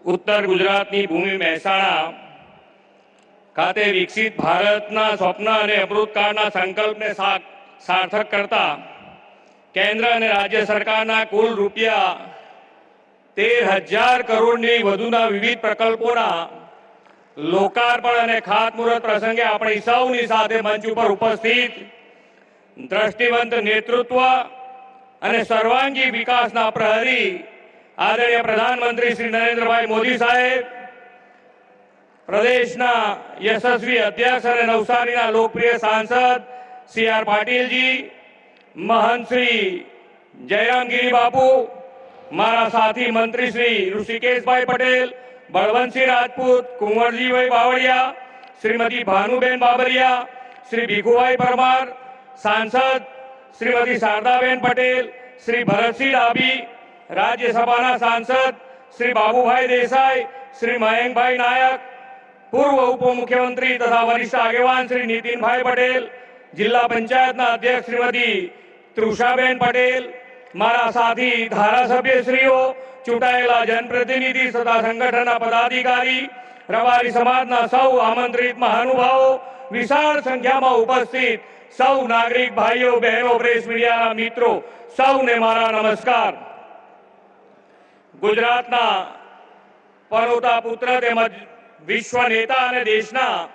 ઉત્તર ગુજરાતની ભૂમિ મહેસાણા ખાતે વિકસિત ભારતના સ્વપ્ન અને અમૃતકાળના સંકલ્પને સાર્થક કરતા કેન્દ્ર અને રાજ્ય સરકારના કુલ રૂપિયા 13,000 કરોડની વધુના વિવિધ પ્રકલ્પોના લોકાર્પણ અને ખાતમુહૂર્ત પ્રસંગે આપણે સૌની સાથે મંચ ઉપર ઉપસ્થિત દ્રષ્ટિવંત નેતૃત્વ અને સર્વાંગી વિકાસના પ્રહરી આદરણીય પ્રધાનમંત્રી શ્રી નરેન્દ્રભાઈ મોદી સાહેબ, પ્રદેશના યશસ્વી અધ્યક્ષ અને નવસારીના લોકપ્રિય સાંસદ સી આર પાટીલજી, મહંત શ્રી જયરામગીરી બાપુ, મારા સાથી મંત્રી શ્રી ઋષિકેશભાઈ પટેલ, બળવંતસિંહ રાજપૂત, કુંવરજીભાઈ બાવળિયા, શ્રીમતી ભાનુબેન બાબરિયા, શ્રી ભીખુભાઈ પરમાર, સાંસદ શ્રીમતી શારદાબેન પટેલ, શ્રી ભરતસિંહ ડાભી, રાજ્યસભાના સાંસદ શ્રી બાબુભાઈ દેસાઈ, શ્રી મયંકભાઈ નાયક, પૂર્વ ઉપમુખ્યમંત્રી તથા વરિષ્ઠ આગેવાન શ્રી નીતિનભાઈ પટેલ, જિલ્લા પંચાયતના અધ્યક્ષ શ્રીમતી તૃષાબેન પટેલ, મારા સાથી ધારાસભ્યશ્રીઓ, ચૂંટાયેલા જનપ્રતિનિધિ તથા સંગઠનના પદાધિકારી, રબારી સમાજના સૌ આમંત્રિત મહાનુભાવો, વિશાળ સંખ્યામાં ઉપસ્થિત સૌ નાગરિક ભાઈઓ બહેનો, પ્રેસ મીડિયાના મિત્રો, સૌને મારા નમસ્કાર. ગુજરાતના પનોતા પુત્ર તેમજ વિશ્વ નેતા અને દેશના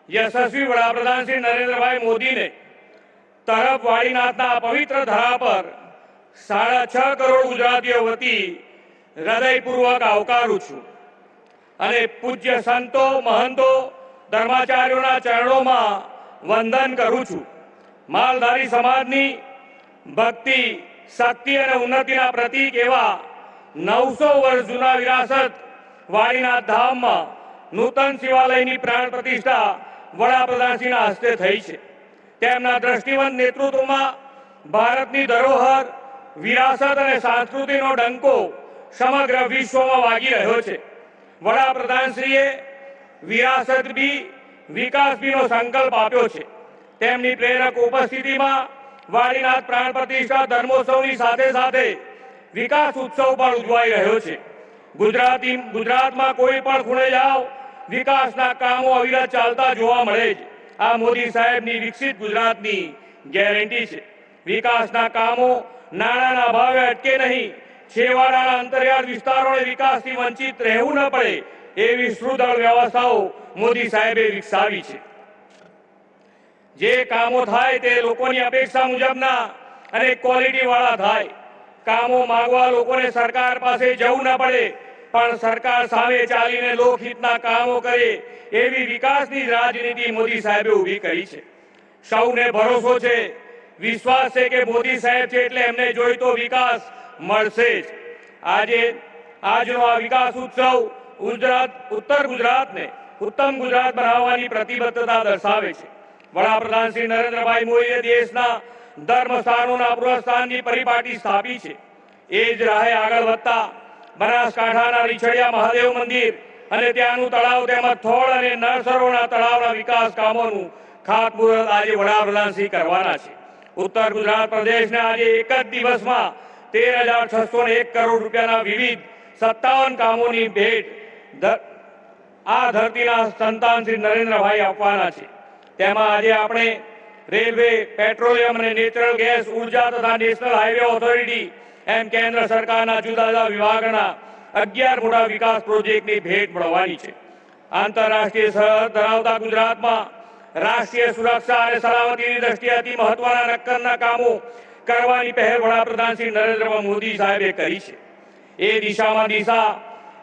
યશસ્વી વડાપ્રધાન શ્રી નરેન્દ્રભાઈ મોદીને તરફ વાડીનાથના પવિત્ર ધરા પર 6.5 કરોડ ગુજરાતીઓ વતી હૃદયપૂર્વક આવકારું છું અને પૂજ્ય સંતો, મહંતો, ધર્માચાર્યોના ચરણોમાં વંદન કરું છું. માલધારી સમાજની ભક્તિ, શક્તિ અને ઉન્નતિના પ્રતીક એવા 900 વર્ષ જૂના વિરાસત વાડીનાથ ધામમાં નૂતન શિવાલયની પ્રાણ પ્રતિષ્ઠા વડાપ્રધાનશ્રીના હસ્તે થઈ છે. તેમના દ્રષ્ટિવંત નેતૃત્વમાં ભારતની ધરોહર, વિરાસત અને સંસ્કૃતિનો ડંકો સમગ્ર વિશ્વમાં વાગી રહ્યો છે. વડાપ્રધાનશ્રીએ વિરાસત બી, વિકાસ બીનો સંકલ્પ આપ્યો છે. તેમની પ્રેરક ઉપસ્થિતિમાં વાડીનાથ પ્રાણ પ્રતિષ્ઠા ધર્મોત્સવની સાથે સાથે વિકાસ ઉત્સવ પણ ઉજવાઈ રહ્યો છે. ગુજરાતમાં કોઈ પણ ખૂણે જાઓ, વિકાસના કામો અવિરત ચાલતા જોવા મળે છે. આ મોદી સાહેબની વિકસિત ગુજરાતની ગેરંટી છે. વિકાસના કામો નાણાંના ભાવે અટકે નહીં, છેવાડાના અંતરિયાળ વિસ્તારોને વિકાસથી વંચિત રહેવું ન પડે એવી સુદૃઢ વ્યવસ્થાઓ મોદી સાહેબે વિકસાવી છે. જે કામો થાય તે લોકોની અપેક્ષા મુજબના અને ક્વોલિટી વાળા થાય. કામો માંગવા લોકોને સરકાર પાસે જવું ન પડે, પણ સરકાર સામે ચાલીને લોકહિતના કામો કરે એવી વિકાસની રાજનીતિ મોદી સાહેબે ઊભી કરી છે. સૌને ભરોસો છે, વિશ્વાસ છે કે મોદી સાહેબ છે એટલે એમને જોઈતો વિકાસ મળશે જ. આજનો આ વિકાસ ઉત્સવ ઉત્તર ગુજરાતને ઉત્તમ ગુજરાત બનાવવાની પ્રતિબદ્ધતા દર્શાવે છે. વડાપ્રધાન શ્રી નરેન્દ્રભાઈ મોદીએ દેશના ધર્મ સ્થાનોના પુનઃસ્થાનની પરિપાટી સ્થાપી છે. એ જ રાહે આગળ વધતા બનાસકાંઠાના રીછડિયા મહાદેવ મંદિર અને ત્યાંનું તળાવ તેમજ થોળ અને નરસરોવરના તળાવના વિકાસ કામોનું ખાતમુહૂર્ત આજે વડાપ્રધાનશ્રી કરવાના છે. ઉત્તર ગુજરાત પ્રદેશને આજે એક જ દિવસમાં 13,601 કરોડ રૂપિયાના વિવિધ 57 કામોની ભેટ આ ધરતીના સંતાન શ્રી નરેન્દ્રભાઈ આપવાના છે. તેમાં આજે આપણે રેલવે, પેટ્રોલિયમ અને નેચરલ ગેસ, ઉર્જા તથા નેશનલ હાઈવે ઓથોરિટી એમ કેન્દ્ર સરકારના જુદા જુદા વિભાગના 11 મોટા વિકાસ પ્રોજેક્ટની ભેટ મળવાની છે. આંતરરાષ્ટ્રીય સરહદ ધરાવતા ગુજરાતમાં રાષ્ટ્રીય સુરક્ષા અને સલામતીની દ્રષ્ટિએ અતિ મહત્વના નક્કરના કામો કરવાની પહેલ વડાપ્રધાન શ્રી નરેન્દ્ર મોદી સાહેબે કરી છે. એ દિશામાં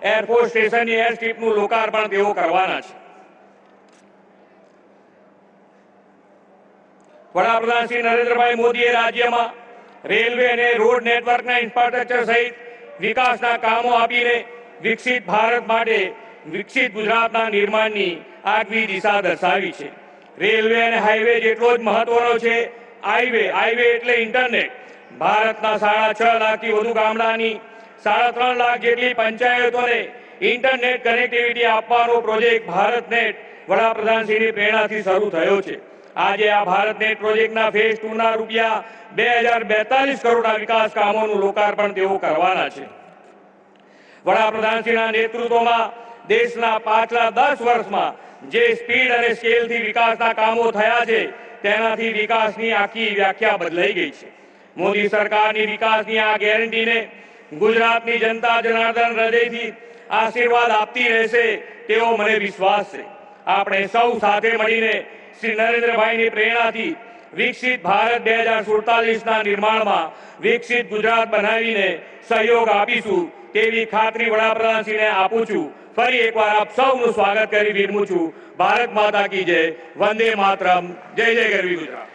એરફોર્સ સ્ટેશનની એર સ્ટ્રીપનું લોકાર્પણ તેઓ કરવાના છે. વડાપ્રધાન શ્રી નરેન્દ્રભાઈ મોદીએ રાજ્યમાં રેલવે અને રોડ નેટવર્કના ઇન્ફ્રાસ્ટ્રક્ચર સહિત વિકાસના કામો આપીને વિકસિત ભારત માટે વિકસિત ગુજરાતના નિર્માણની આગવી દિશા દર્શાવી છે. રેલવે અને હાઈવે જેટલો જ મહત્વનો છે હાઈવે એટલે ઇન્ટરનેટ. ભારતના 6.5 લાખથી વધુ ગામડાની 3.5 લાખ જેટલી પંચાયતોને ઇન્ટરનેટ કનેક્ટિવિટી આપવાનો પ્રોજેક્ટ ભારતનેટ વડાપ્રધાનશ્રીની પ્રેરણાથી શરૂ થયો છે. આજે આ ભારતનેટ પ્રોજેક્ટના ફેઝ 2 ના રૂપિયા 2042 કરોડના વિકાસ કામોનું લોકાર્પણ તેઓ કરવાના છે. વડાપ્રધાનશ્રીના નેતૃત્વમાં દેશના પાછલા 10 વર્ષમાં જે સ્પીડ અને સ્કેલથી વિકાસના કામો થયા છે તેનાથી વિકાસની આખી વ્યાખ્યા બદલાઈ ગઈ છે. મોદી સરકારની વિકાસની આ ગેરંટીને ગુજરાતની જનતા જનાર્દન હૃદયથી આશીર્વાદ આપતી રહેશે તેવો મને વિશ્વાસ છે. આપણે સૌ સાથે મળીને શ્રી નરેન્દ્રભાઈની પ્રેરણાથી વિકસિત ભારત 2047ના નિર્માણમાં વિકસિત ગુજરાત બનાવીને સહયોગ આપીશું તેવી ખાતરી વડાપ્રધાનશ્રીને આપું છું. ફરી એકવાર આપ સૌનું સ્વાગત કરી વિરમું છું. ભારત માતા કી જય. વંદે માતરમ. જય જય ગરવી ગુજરાત.